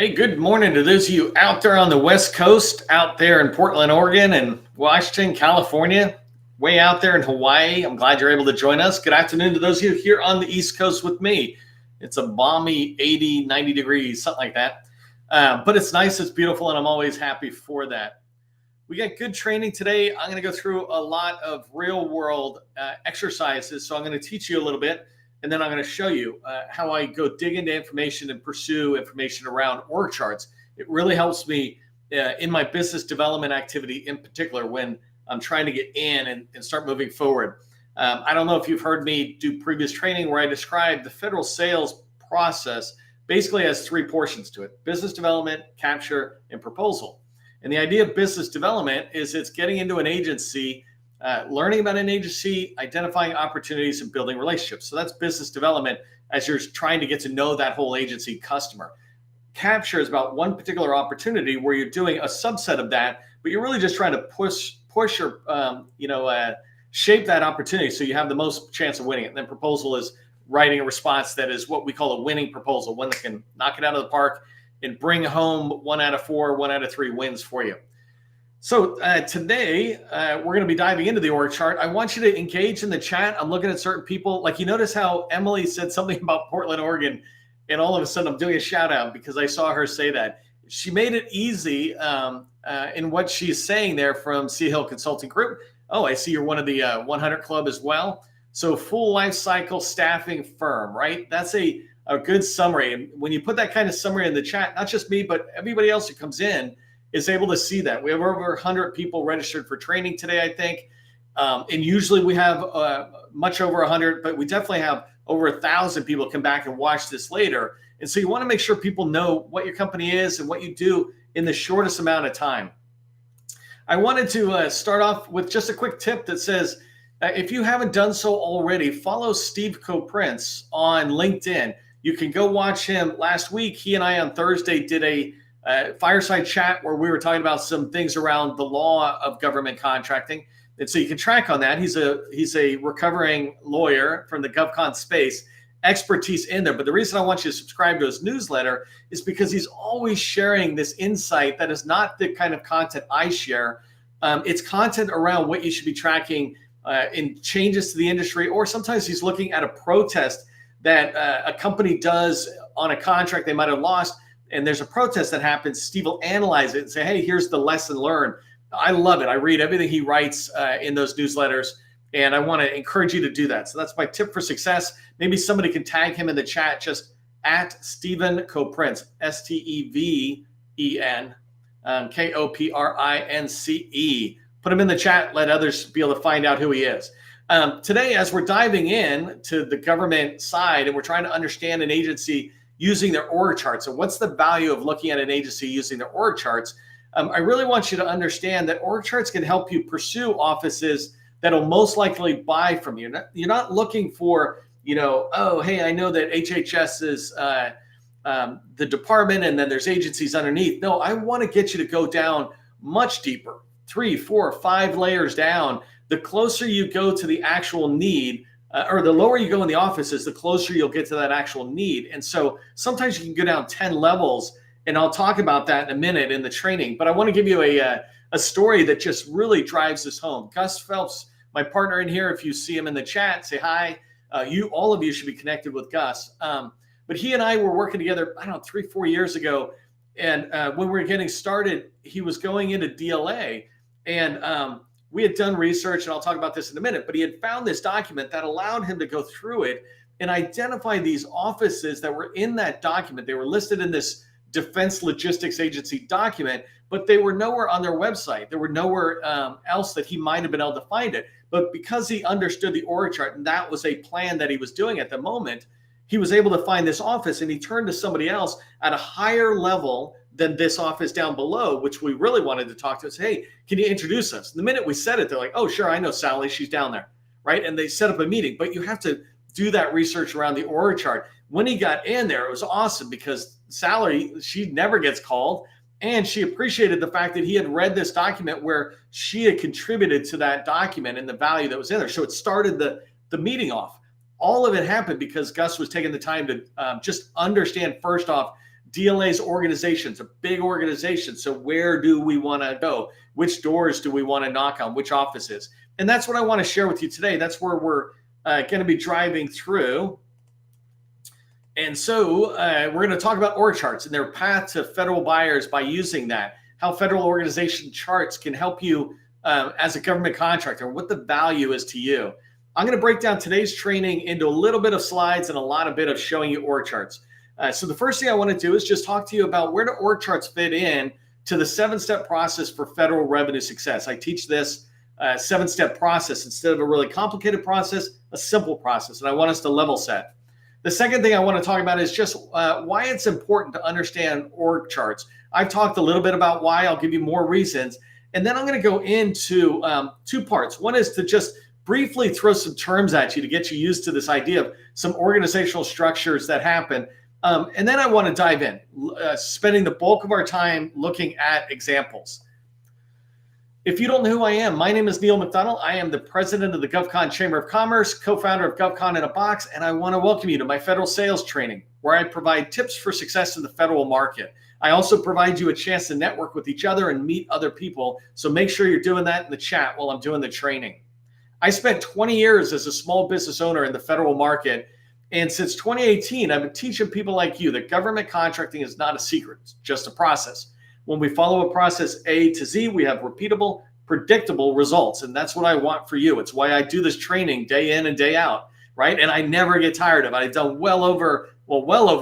Hey, good morning to those of you out there on the West Coast, out there in Portland, Oregon, and Washington, California, way out there in Hawaii. I'm glad you're able to join us. Good afternoon to those of you here on the East Coast with me. It's a balmy 80, 90 degrees, something like that. But it's nice, it's beautiful, and I'm always happy for that. We got good training today. I'm going to go through a lot of real world exercises. So I'm going to teach you a little bit, and then I'm going to show you how I go dig into information and pursue information around org charts. It really helps me in my business development activity, in particular, when I'm trying to get in and start moving forward. I don't know if you've heard me do previous training where I describe the federal sales process basically has three portions to it: business development, capture, and proposal. And the idea of business development is it's getting into an agency, learning about an agency, identifying opportunities, and building relationships. So that's business development as you're trying to get to know that whole agency customer. Capture is about one particular opportunity where you're doing a subset of that, but you're really just trying to push or shape that opportunity so you have the most chance of winning it. And then proposal is writing a response that is what we call a winning proposal, one that can knock it out of the park and bring home 1 out of 4, 1 out of 3 wins for you. So today we're going to be diving into the org chart. I want you to engage in the chat. I'm looking at certain people. Like, you notice how Emily said something about Portland, Oregon, and all of a sudden I'm doing a shout out because I saw her say that. She made it easy in what she's saying there from Sea Hill Consulting Group. Oh, I see you're one of the 100 Club as well. So full life cycle staffing firm, right? That's a good summary. And when you put that kind of summary in the chat, not just me, but everybody else who comes in is able to see that. We have over 100 people registered for training today, I think. And usually we have much over 100, but we definitely have over 1,000 people come back and watch this later. And so you want to make sure people know what your company is and what you do in the shortest amount of time. I wanted to start off with just a quick tip that says, if you haven't done so already, follow Steve Koprince on LinkedIn. You can go watch him. Last week, he and I on Thursday did a fireside chat where we were talking about some things around the law of government contracting. And so you can track on that. He's a recovering lawyer from the GovCon space, expertise in there. But the reason I want you to subscribe to his newsletter is because he's always sharing this insight that is not the kind of content I share. It's content around what you should be tracking in changes to the industry, or sometimes he's looking at a protest that a company does on a contract they might have lost, and there's a protest that happens. Steve will analyze it and say, hey, here's the lesson learned. I love it. I read everything he writes in those newsletters, and I want to encourage you to do that. So that's my tip for success. Maybe somebody can tag him in the chat, just at Stephen Koprince, Steven Koprince. Put him in the chat, let others be able to find out who he is. Today, as we're diving in to the government side and we're trying to understand an agency using their org charts, and what's the value of looking at an agency using their org charts, I really want you to understand that org charts can help you pursue offices that'll most likely buy from you. You're not looking for, oh, hey, I know that HHS is the department and then there's agencies underneath. No, I want to get you to go down much deeper, 3, 4, 5 layers down. The closer you go to the actual need, or the lower you go in the offices, the closer you'll get to that actual need. And so sometimes you can go down 10 levels, and I'll talk about that in a minute in the training. But I want to give you a story that just really drives this home. Gus Phelps, my partner in here, if you see him in the chat, say hi. All of you should be connected with Gus. But he and I were working together, 3, 4 years ago. And when we were getting started, he was going into DLA, and we had done research, and I'll talk about this in a minute, but he had found this document that allowed him to go through it and identify these offices that were in that document. They were listed in this Defense Logistics Agency document, but they were nowhere on their website. There were nowhere else that he might have been able to find it. But because he understood the org chart, and that was a plan that he was doing at the moment, he was able to find this office, and he turned to somebody else at a higher level than this office down below, which we really wanted to talk to us. Hey, can you introduce us? The minute we said it, they're like, oh, sure, I know Sally. She's down there, right? And they set up a meeting. But you have to do that research around the org chart. When he got in there, it was awesome because Sally, she never gets called. And she appreciated the fact that he had read this document where she had contributed to that document and the value that was in there. So it started the meeting off. All of it happened because Gus was taking the time to just understand, first off, DLA's organization's a big organization. So where do we want to go? Which doors do we want to knock on? Which offices? And that's what I want to share with you today. That's where we're going to be driving through. And so we're going to talk about org charts and their path to federal buyers by using that, how federal organization charts can help you as a government contractor, what the value is to you. I'm going to break down today's training into a little bit of slides and a lot of bit of showing you org charts. So the first thing I want to do is just talk to you about where do org charts fit in to the 7-step process for federal revenue success. I teach this 7-step process instead of a really complicated process, a simple process, and I want us to level set. The second thing I want to talk about is just why it's important to understand org charts. I've talked a little bit about why. I'll give you more reasons. And then I'm going to go into 2 parts. One is to just briefly throw some terms at you to get you used to this idea of some organizational structures that happen. And then I want to dive in, spending the bulk of our time looking at examples. If you don't know who I am, my name is Neil McDonald. I am the president of the GovCon Chamber of Commerce, co-founder of GovCon in a Box, and I want to welcome you to my federal sales training, where I provide tips for success in the federal market. I also provide you a chance to network with each other and meet other people, so make sure you're doing that in the chat while I'm doing the training. I spent 20 years as a small business owner in the federal market, and since 2018, I've been teaching people like you that government contracting is not a secret, it's just a process. When we follow a process A to Z, we have repeatable, predictable results. And that's what I want for you. It's why I do this training day in and day out, right? And I never get tired of it. I've done well over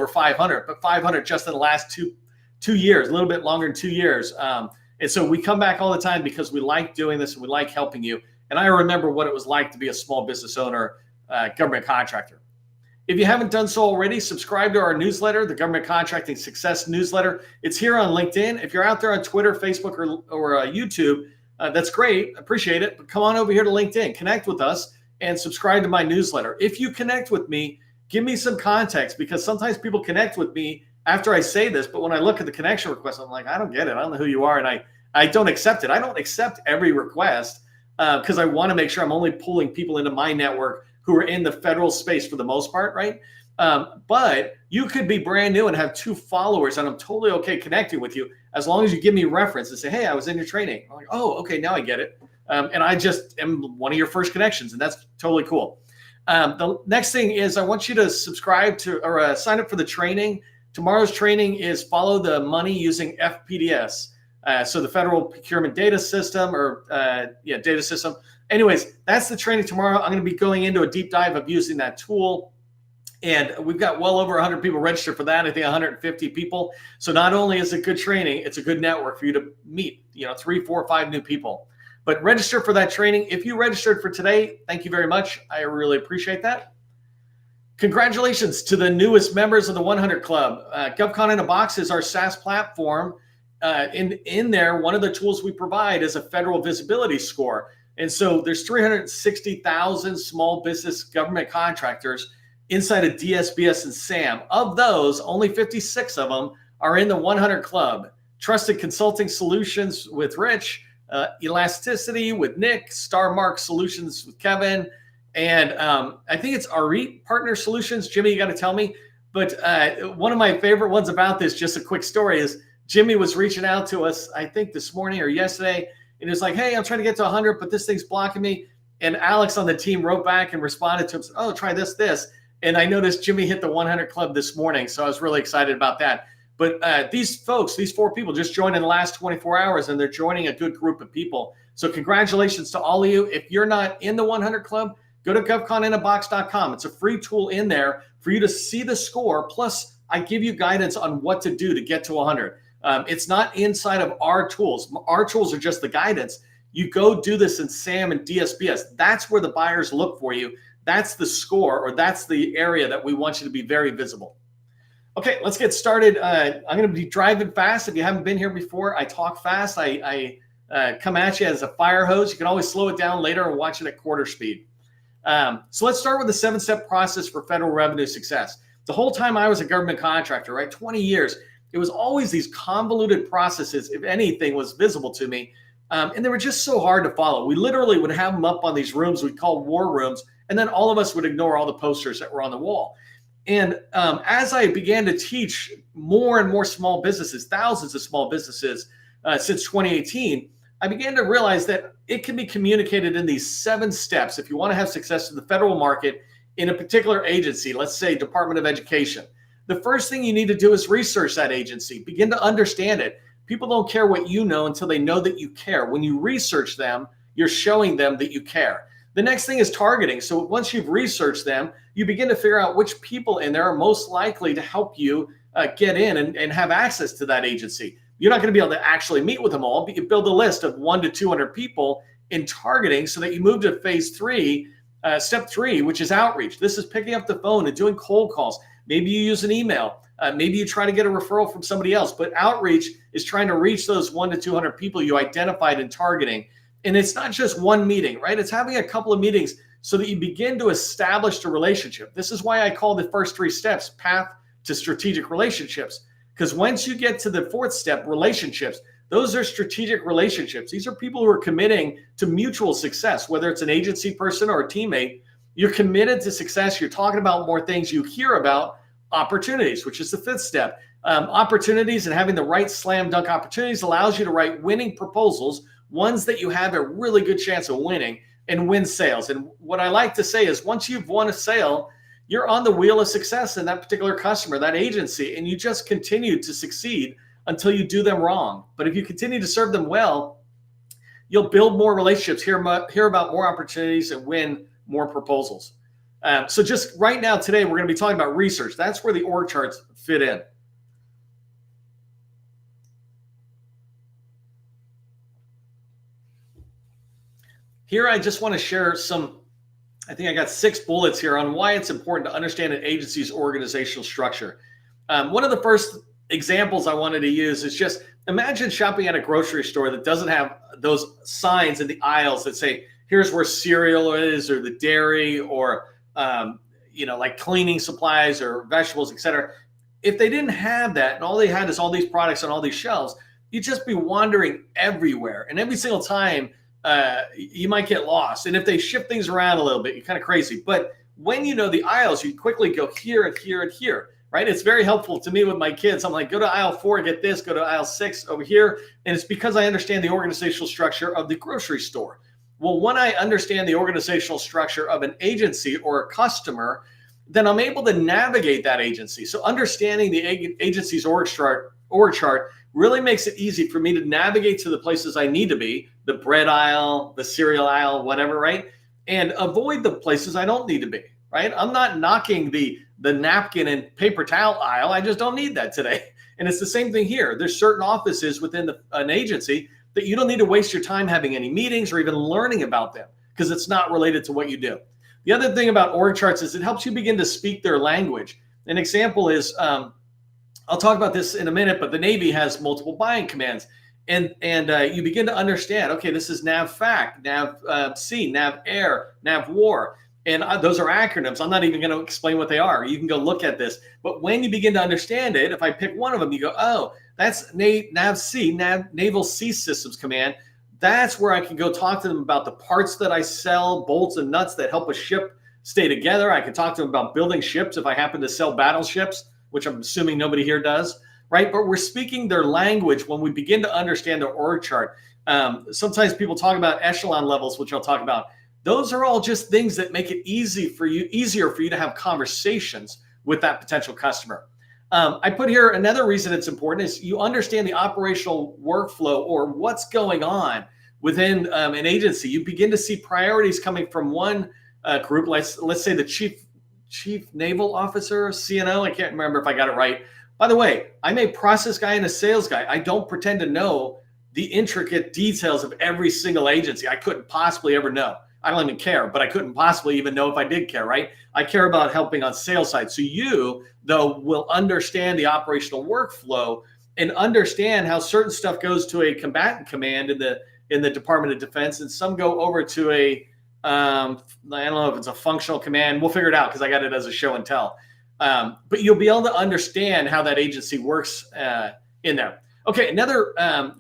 500, but 500 just in the last two years, a little bit longer than 2 years. And so we come back all the time because we like doing this and we like helping you. And I remember what it was like to be a small business owner, government contractor. If you haven't done so already, subscribe to our newsletter, the Government Contracting Success Newsletter. It's here on LinkedIn. If you're out there on Twitter, Facebook, or YouTube, that's great. Appreciate it. But come on over here to LinkedIn, connect with us, and subscribe to my newsletter. If you connect with me, give me some context, because sometimes people connect with me after I say this, but when I look at the connection request, I'm like, I don't get it. I don't know who you are, and I don't accept it. I don't accept every request because I want to make sure I'm only pulling people into my network who are in the federal space for the most part, right? But you could be brand new and have 2 followers, and I'm totally okay connecting with you as long as you give me reference and say, hey, I was in your training. I'm like, oh, okay, now I get it. And I just am one of your first connections, and that's totally cool. The next thing is I want you to subscribe to or sign up for the training. Tomorrow's training is follow the money using FPDS. So the Federal Procurement Data System data system. Anyways, that's the training tomorrow. I'm going to be going into a deep dive of using that tool. And we've got well over 100 people registered for that. I think 150 people. So not only is it good training, it's a good network for you to meet, 3, 4, 5 new people. But register for that training. If you registered for today, thank you very much. I really appreciate that. Congratulations to the newest members of the 100 Club. GovCon in a Box is our SaaS platform. In there, one of the tools we provide is a federal visibility score. And so there's 360,000 small business government contractors inside of DSBS and SAM. Of those, only 56 of them are in the 100 Club. Trusted Consulting Solutions with Rich, Elasticity with Nick, Star Mark Solutions with Kevin, and I think it's RE Partner Solutions. Jimmy, you got to tell me. But one of my favorite ones about this, just a quick story, is Jimmy was reaching out to us, I think this morning or yesterday, and it's like, hey, I'm trying to get to 100, but this thing's blocking me. And Alex on the team wrote back and responded to him, said, oh, try this. And I noticed Jimmy hit the 100 Club this morning, so I was really excited about that. But these folks, these 4 people just joined in the last 24 hours, and they're joining a good group of people. So congratulations to all of you. If you're not in the 100 Club, go to govconinabox.com. It's a free tool in there for you to see the score. Plus, I give you guidance on what to do to get to 100. It's not inside of our tools. Our tools are just the guidance. You go do this in SAM and DSBS. That's where the buyers look for you. That's the score, or that's the area that we want you to be very visible. Okay, let's get started. I'm going to be driving fast. If you haven't been here before, I talk fast. I come at you as a fire hose. You can always slow it down later or watch it at quarter speed. So let's start with the 7-step process for federal revenue success. The whole time I was a government contractor, right, 20 years, it was always these convoluted processes, if anything was visible to me. And they were just so hard to follow. We literally would have them up on these rooms we call war rooms, and then all of us would ignore all the posters that were on the wall. And as I began to teach more and more small businesses, thousands of small businesses since 2018, I began to realize that it can be communicated in these 7 steps if you want to have success in the federal market in a particular agency, let's say Department of Education. The first thing you need to do is research that agency, begin to understand it. People don't care what you know until they know that you care. When you research them, you're showing them that you care. The next thing is targeting. So once you've researched them, you begin to figure out which people in there are most likely to help you get in and have access to that agency. You're not going to be able to actually meet with them all, but you build a list of 1 to 200 people in targeting so that you move to phase 3, step 3, which is outreach. This is picking up the phone and doing cold calls. Maybe you use an email. Maybe you try to get a referral from somebody else. But outreach is trying to reach those 1 to 200 people you identified in targeting. And it's not just one meeting, right? It's having a couple of meetings so that you begin to establish the relationship. This is why I call the first 3 steps path to strategic relationships. Because once you get to the 4th step, relationships, those are strategic relationships. These are people who are committing to mutual success, whether it's an agency person or a teammate. You're committed to success. You're talking about more things. You hear about opportunities, which is the 5th step. Opportunities and having the right slam dunk opportunities allows you to write winning proposals, ones that you have a really good chance of winning, and win sales. And what I like to say is once you've won a sale, you're on the wheel of success in that particular customer, that agency, and you just continue to succeed until you do them wrong. But if you continue to serve them well, you'll build more relationships, hear about more opportunities, and win more proposals. So just right now, today, we're going to be talking about research. That's where the org charts fit in. Here, I just want to share I think I got 6 bullets here on why it's important to understand an agency's organizational structure. One of the first examples I wanted to use is just imagine shopping at a grocery store that doesn't have those signs in the aisles that say, here's where cereal is, or the dairy, or like cleaning supplies or vegetables, etc. If they didn't have that and all they had is all these products on all these shelves, you'd just be wandering everywhere. And every single time you might get lost. And if they shift things around a little bit, you're kind of crazy. But when you know the aisles, you quickly go here and here and here, right? It's very helpful to me with my kids. I'm like, go to aisle 4, get this, go to aisle 6 over here. And it's because I understand the organizational structure of the grocery store. Well, when I understand the organizational structure of an agency or a customer, then I'm able to navigate that agency. So understanding the agency's org chart really makes it easy for me to navigate to the places I need to be, the bread aisle, the cereal aisle, whatever, right? And avoid the places I don't need to be, right? I'm not knocking the napkin and paper towel aisle. I just don't need that today. And it's the same thing here. There's certain offices within an agency that you don't need to waste your time having any meetings or even learning about them because it's not related to what you do. The other thing about org charts is it helps you begin to speak their language. An example is, I'll talk about this in a minute, but the Navy has multiple buying commands. And you begin to understand, okay, this is NAVFAC, NAVC, NAVAIR, NAVWAR. And those are acronyms. I'm not even going to explain what they are. You can go look at this. But when you begin to understand it, if I pick one of them, you go, oh, that's NAVC, Naval Sea Systems Command. That's where I can go talk to them about the parts that I sell, bolts and nuts that help a ship stay together. I can talk to them about building ships if I happen to sell battleships, which I'm assuming nobody here does, right? But we're speaking their language when we begin to understand their org chart. Sometimes people talk about echelon levels, which I'll talk about. Those are all just things that make it easier for you to have conversations with that potential customer. I put here another reason it's important is you understand the operational workflow or what's going on within an agency. You begin to see priorities coming from one group, let's say the chief naval officer, CNO. I can't remember if I got it right. By the way, I'm a process guy and a sales guy. I don't pretend to know the intricate details of every single agency. I couldn't possibly ever know. I don't even care, but I couldn't possibly even know if I did care, right? I care about helping on sales side. So you, though, will understand the operational workflow and understand how certain stuff goes to a combatant command in the Department of Defense, and some go over to a I don't know if it's a functional command. We'll figure it out because I got it as a show and tell. But you'll be able to understand how that agency works in there. Okay, another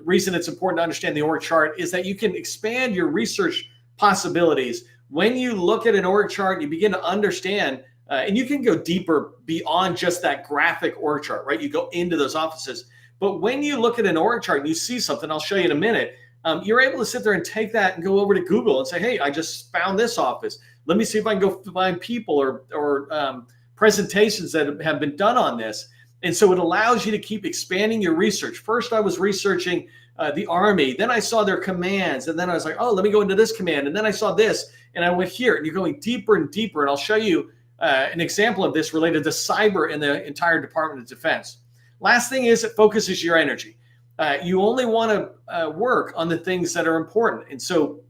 reason it's important to understand the org chart is that you can expand your research possibilities. When you look at an org chart, you begin to understand And you can go deeper beyond just that graphic org chart, right? You go into those offices. But when you look at an org chart and you see something, I'll show you in a minute, you're able to sit there and take that and go over to Google and say, hey, I just found this office. Let me see if I can go find people or presentations that have been done on this. And so it allows you to keep expanding your research. First, I was researching the Army. Then I saw their commands. And then I was like, oh, let me go into this command. And then I saw this. And I went here. And you're going deeper and deeper. And I'll show you an example of this related to cyber in the entire Department of Defense. Last thing is it focuses your energy. You only want to work on the things that are important. And so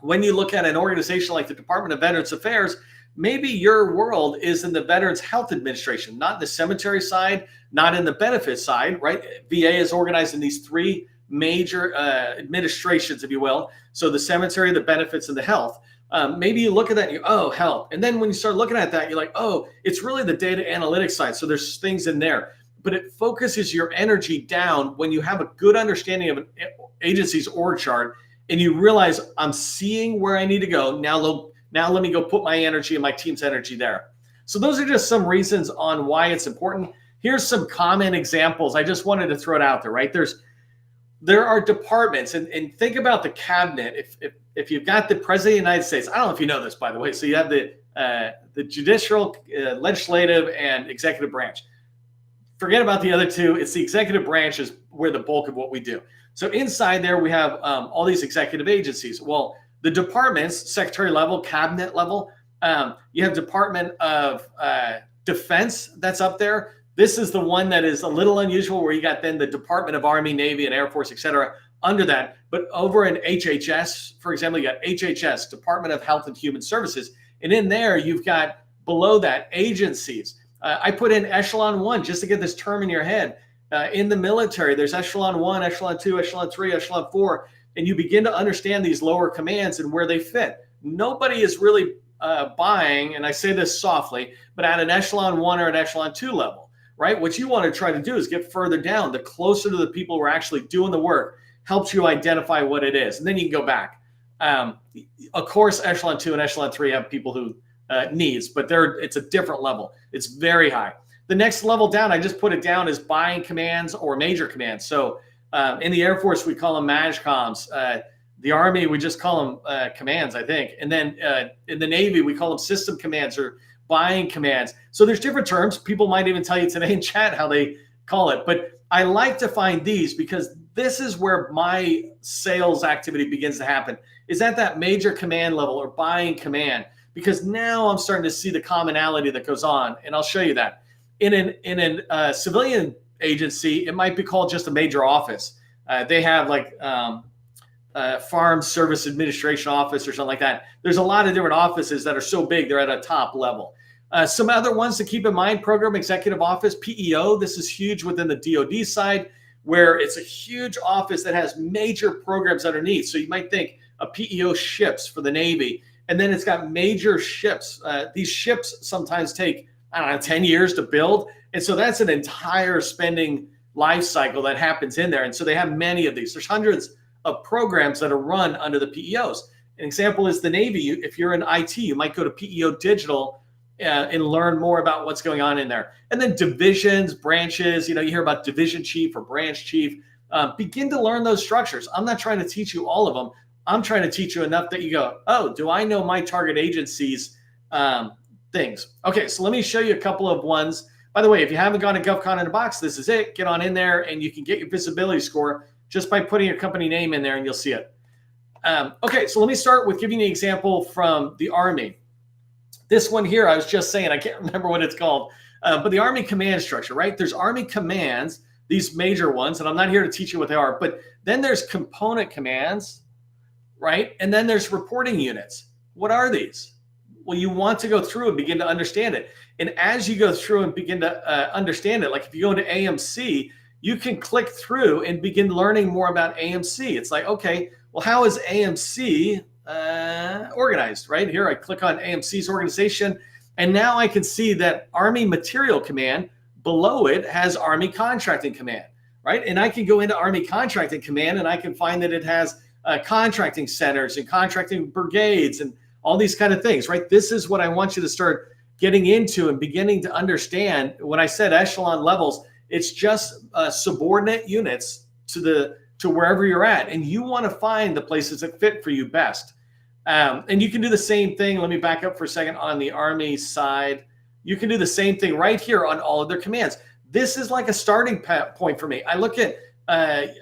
when you look at an organization like the Department of Veterans Affairs, maybe your world is in the Veterans Health Administration, not in the cemetery side, not in the benefits side, right? VA is organized in these three major administrations, if you will. So the cemetery, the benefits, and the health. Maybe you look at that and you, oh, health. And then when you start looking at that, you're like, oh, it's really the data analytics side. So there's things in there. But it focuses your energy down when you have a good understanding of an agency's org chart and you realize I'm seeing where I need to go. Now let me go put my energy and my team's energy there. So those are just some reasons on why it's important. Here's some common examples. I just wanted to throw it out there, right? There are departments, and think about the cabinet. If you've got the President of the United States, I don't know if you know this, by the way. So you have the judicial, legislative, and executive branch. Forget about the other two. It's the executive branch is where the bulk of what we do. So inside there, we have all these executive agencies. Well, the departments, secretary level, cabinet level, you have Department of Defense that's up there. This is the one that is a little unusual where you got then the Department of Army, Navy, and Air Force, et cetera, under that. But over in HHS, for example, you got HHS, Department of Health and Human Services. And in there, you've got below that agencies. I put in Echelon 1 just to get this term in your head. In the military, there's Echelon 1, Echelon 2, Echelon 3, Echelon 4, and you begin to understand these lower commands and where they fit. Nobody is really buying, and I say this softly, but at an Echelon 1 or an Echelon 2 level, right? What you want to try to do is get further down. The closer to the people who are actually doing the work helps you identify what it is, and then you can go back. Of course, Echelon 2 and Echelon 3 have people who needs, but it's a different level. It's very high. The next level down, I just put it down as buying commands or major commands. So in the Air Force, we call them MAJCOMs. The Army, we just call them commands, I think. And then in the Navy, we call them system commands or buying commands. So there's different terms. People might even tell you today in chat how they call it. But I like to find these because this is where my sales activity begins to happen, is at that major command level or buying command. Because now I'm starting to see the commonality that goes on, and I'll show you that. In a civilian agency, it might be called just a major office. They have like Farm Service Administration Office or something like that. There's a lot of different offices that are so big, they're at a top level. Some other ones to keep in mind, Program Executive Office, PEO. This is huge within the DoD side, where it's a huge office that has major programs underneath. So you might think a PEO ships for the Navy. And then it's got major ships. These ships sometimes take, 10 years to build. And so that's an entire spending life cycle that happens in there. And so they have many of these. There's hundreds of programs that are run under the PEOs. An example is the Navy. If you're in IT, you might go to PEO Digital and learn more about what's going on in there. And then divisions, branches, you hear about division chief or branch chief. Begin to learn those structures. I'm not trying to teach you all of them. I'm trying to teach you enough that you go, oh, do I know my target agency's things? Okay, so let me show you a couple of ones. By the way, if you haven't gone to GovCon in a Box, this is it. Get on in there and you can get your visibility score just by putting your company name in there and you'll see it. Okay, so let me start with giving you an example from the Army. This one here, I was just saying, I can't remember what it's called, but the Army command structure, right? There's Army commands, these major ones, and I'm not here to teach you what they are, but then there's component commands, right? And then there's reporting units. What are these? Well, you want to go through and begin to understand it. And as you go through and begin to understand it, like if you go into AMC, you can click through and begin learning more about AMC. It's like, okay, well, how is AMC organized, right? Here, I click on AMC's organization, and now I can see that Army Material Command, below it has Army Contracting Command, right? And I can go into Army Contracting Command, and I can find that it has contracting centers and contracting brigades and all these kind of things, right? This is what I want you to start getting into and beginning to understand. When I said echelon levels, it's just subordinate units to wherever you're at, and you want to find the places that fit for you best. And you can do the same thing. Let me back up for a second on the Army side. You can do the same thing right here on all of their commands. This is like a starting point for me. I look at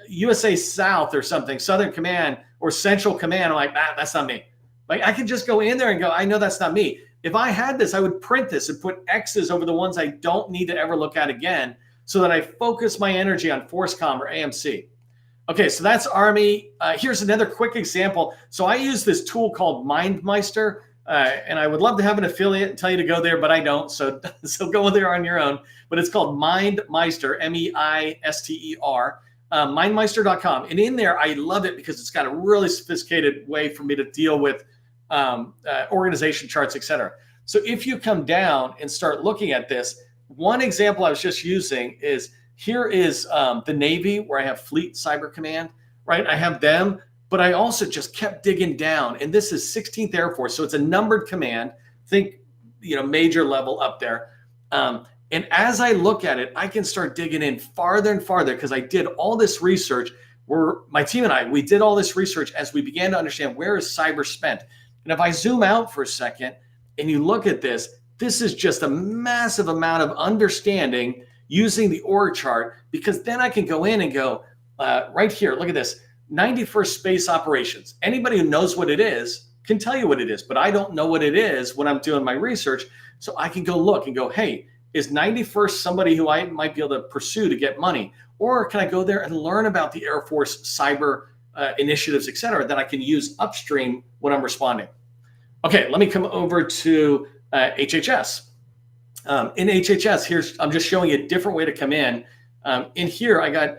USA South or something, Southern Command or Central Command. I'm like, that's not me. Like, I can just go in there and go, I know that's not me. If I had this, I would print this and put X's over the ones I don't need to ever look at again, so that I focus my energy on FORCECOM or AMC. Okay, so that's Army. Here's another quick example. So I use this tool called MindMeister, and I would love to have an affiliate and tell you to go there, but I don't. So go there on your own. But it's called MindMeister, M-E-I-S-T-E-R, mindmeister.com. And in there, I love it because it's got a really sophisticated way for me to deal with organization charts, etc. So if you come down and start looking at this, one example I was just using is, here is the Navy, where I have Fleet Cyber Command, right? I have them, but I also just kept digging down. And this is 16th Air Force. So it's a numbered command. Think, major level up there. And as I look at it, I can start digging in farther and farther, because I did all this research. My team and I, we did all this research as we began to understand, where is cyber spent. And if I zoom out for a second and you look at this, this is just a massive amount of understanding using the org chart, because then I can go in and go right here. Look at this, 91st Space Operations. Anybody who knows what it is can tell you what it is, but I don't know what it is when I'm doing my research. So I can go look and go, hey, is 91st somebody who I might be able to pursue to get money? Or can I go there and learn about the Air Force cyber initiatives, et cetera, that I can use upstream when I'm responding? Okay, let me come over to HHS. In HHS, I'm just showing you a different way to come in. In here, I got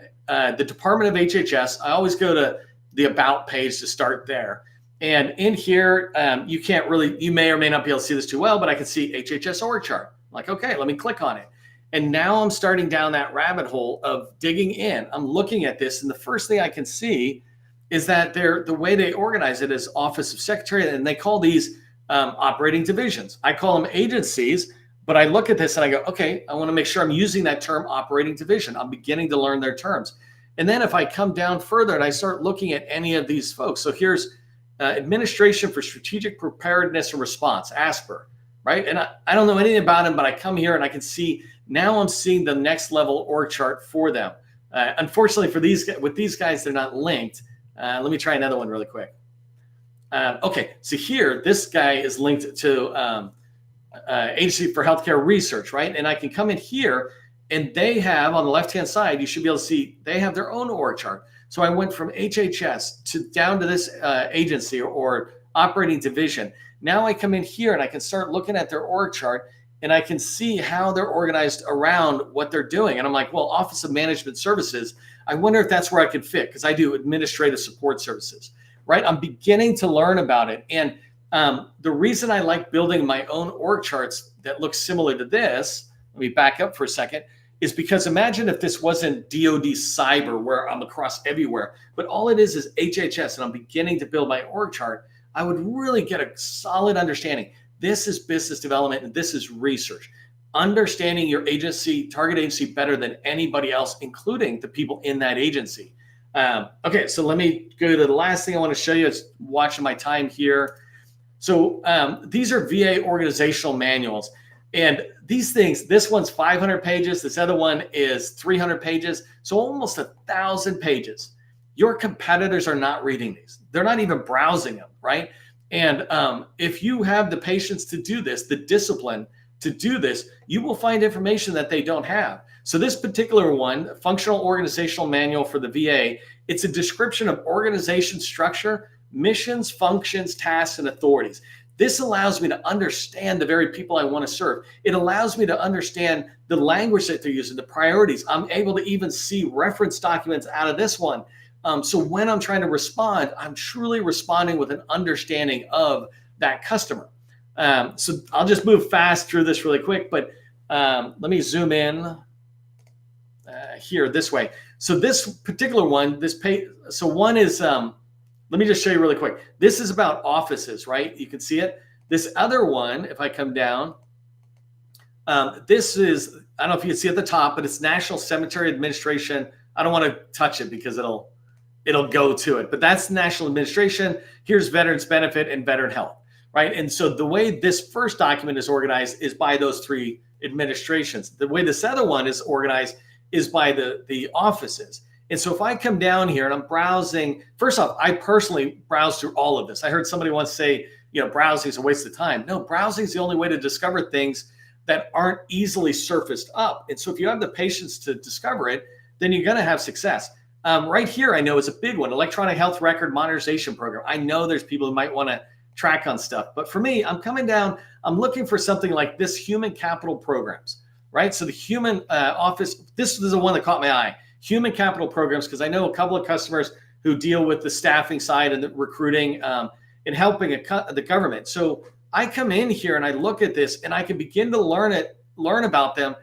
the Department of HHS. I always go to the About page to start there. And in here, you may or may not be able to see this too well, but I can see HHS org chart. I'm like, okay, let me click on it. And now I'm starting down that rabbit hole of digging in. I'm looking at this, and the first thing I can see is that the way they organize it is Office of Secretary, and they call these operating divisions. I call them agencies, but I look at this and I go, okay, I want to make sure I'm using that term operating division. I'm beginning to learn their terms. And then if I come down further and I start looking at any of these folks, so here's Administration for Strategic Preparedness and Response, ASPR, right? And I don't know anything about them, but I come here and I can see, now I'm seeing the next level org chart for them. Unfortunately for these guys, they're not linked. Let me try another one really quick. Okay, so here, this guy is linked to Agency for Healthcare Research, right? And I can come in here, and they have, on the left-hand side, you should be able to see, they have their own org chart. So I went from HHS down to this agency or operating division. Now I come in here and I can start looking at their org chart, and I can see how they're organized around what they're doing. And I'm like, well, Office of Management Services, I wonder if that's where I could fit, because I do administrative support services, right? I'm beginning to learn about it. And the reason I like building my own org charts that look similar to this, let me back up for a second, is because imagine if this wasn't DoD cyber, where I'm across everywhere, but all it is HHS, and I'm beginning to build my org chart, I would really get a solid understanding. This is business development, and this is research. Understanding your agency, target agency, better than anybody else, including the people in that agency. Okay, so let me go to the last thing I want to show you. It's watching my time here. So these are VA organizational manuals. And these things, this one's 500 pages. This other one is 300 pages. So almost 1,000 pages. Your competitors are not reading these. They're not even browsing them, right? And if you have the patience to do this, the discipline to do this, you will find information that they don't have. So this particular one, Functional Organizational Manual for the VA, it's a description of organization structure, missions, functions, tasks, and authorities. This allows me to understand the very people I want to serve. It allows me to understand the language that they're using, the priorities. I'm able to even see reference documents out of this one. So when I'm trying to respond, I'm truly responding with an understanding of that customer. So I'll just move fast through this really quick, but let me zoom in here this way. So this particular one, this page, so one is, let me just show you really quick. This is about offices, right? You can see it. This other one, if I come down, This is, I don't know if you can see at the top, but it's National Cemetery Administration. I don't want to touch it because it'll go to it, but that's the National Administration. Here's Veterans Benefit and Veteran Health, right? And so the way this first document is organized is by those three administrations. The way this other one is organized is by the offices. And so if I come down here and I'm browsing, first off, I personally browse through all of this. I heard somebody once say, browsing is a waste of time. No, browsing is the only way to discover things that aren't easily surfaced up. And so if you have the patience to discover it, then you're going to have success. Right here, I know is a big one, electronic health record modernization program. I know there's people who might want to track on stuff, but for me, I'm coming down, I'm looking for something like this human capital programs, right? So the human office, this is the one that caught my eye, human capital programs, because I know a couple of customers who deal with the staffing side and the recruiting and helping the government. So I come in here and I look at this and I can begin to learn about them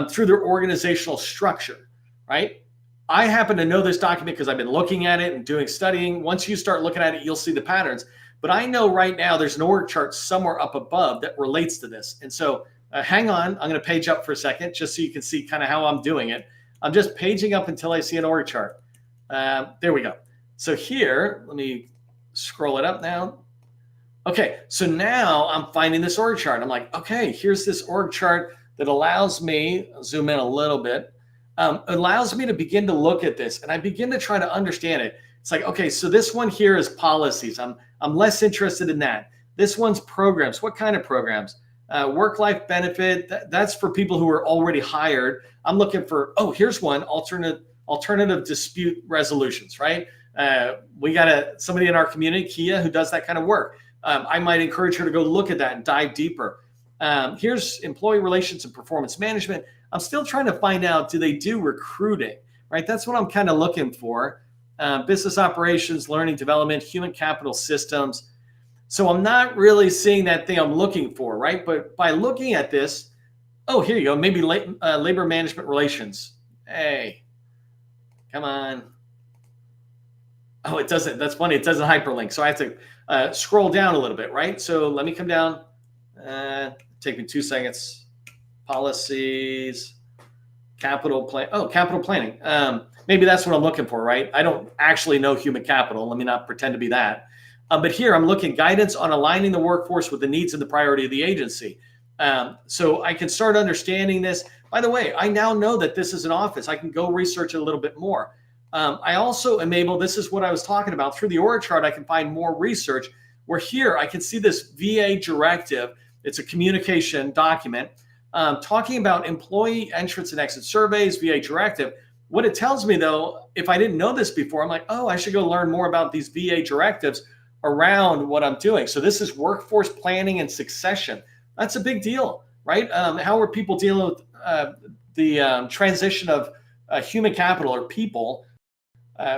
through their organizational structure, right? I happen to know this document because I've been looking at it and doing studying. Once you start looking at it, you'll see the patterns. But I know right now there's an org chart somewhere up above that relates to this. And so hang on, I'm going to page up for a second just so you can see kind of how I'm doing it. I'm just paging up until I see an org chart. There we go. So here, let me scroll it up now. Okay, so now I'm finding this org chart. I'm like, okay, here's this org chart that allows me, I'll zoom in a little bit, allows me to begin to look at this and I begin to try to understand it. It's like, okay, so this one here is policies. I'm less interested in that. This one's programs. What kind of programs? Work-life benefit. That's for people who are already hired. I'm looking for, here's one, alternative dispute resolutions, right? We got somebody in our community, Kia, who does that kind of work. I might encourage her to go look at that and dive deeper. Here's employee relations and performance management. I'm still trying to find out, do they do recruiting, right? That's what I'm kind of looking for. Business operations, learning development, human capital systems. So I'm not really seeing that thing I'm looking for, right? But by looking at this, here you go, maybe labor management relations. Hey, come on. Oh, it doesn't. That's funny. It doesn't hyperlink. So I have to scroll down a little bit, right? So let me come down. Take me 2 seconds. Policies, capital plan. Oh, capital planning. Maybe that's what I'm looking for, right? I don't actually know human capital. Let me not pretend to be that. But here I'm looking guidance on aligning the workforce with the needs and the priority of the agency. So I can start understanding this. By the way, I now know that this is an office. I can go research it a little bit more. I also am able, this is what I was talking about, through the org chart, I can find more research where here I can see this VA directive. It's a communication document talking about employee entrance and exit surveys, VA directive. What it tells me though, if I didn't know this before, I'm like, I should go learn more about these VA directives around what I'm doing. So this is workforce planning and succession. That's a big deal, right? How are people dealing with the transition of human capital or people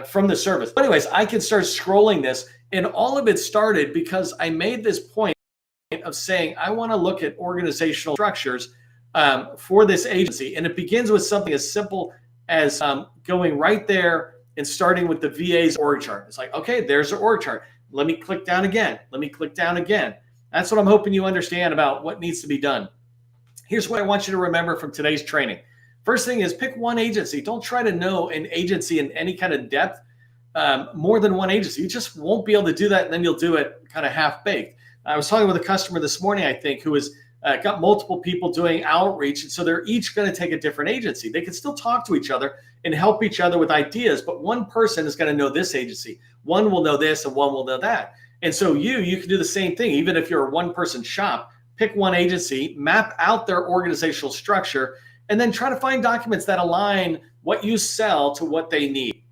from the service? But anyways, I can start scrolling this, and all of it started because I made this point of saying, I want to look at organizational structures for this agency. And it begins with something as simple as going right there and starting with the VA's org chart. It's like, okay, there's the org chart. Let me click down again. Let me click down again. That's what I'm hoping you understand about what needs to be done. Here's what I want you to remember from today's training. First thing is pick one agency. Don't try to know an agency in any kind of depth, more than one agency. You just won't be able to do that, and then you'll do it kind of half-baked. I was talking with a customer this morning, I think, who has got multiple people doing outreach, and so they're each going to take a different agency. They can still talk to each other and help each other with ideas, but one person is going to know this agency. One will know this, and one will know that. And so you can do the same thing. Even if you're a one-person shop, pick one agency, map out their organizational structure, and then try to find documents that align what you sell to what they need.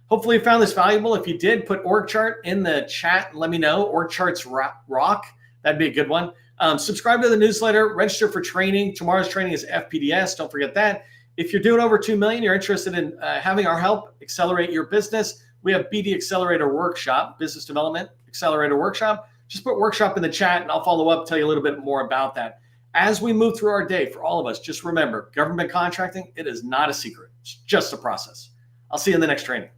Hopefully you found this valuable. If you did, put org chart in the chat and let me know. Org charts rock. That'd be a good one. Subscribe to the newsletter, register for training. Tomorrow's training is FPDS. Don't forget that. If you're doing over 2 million, you're interested in having our help accelerate your business, we have BD Accelerator Workshop, Business Development Accelerator Workshop. Just put workshop in the chat and I'll follow up, tell you a little bit more about that. As we move through our day, for all of us, just remember, government contracting, it is not a secret. It's just a process. I'll see you in the next training.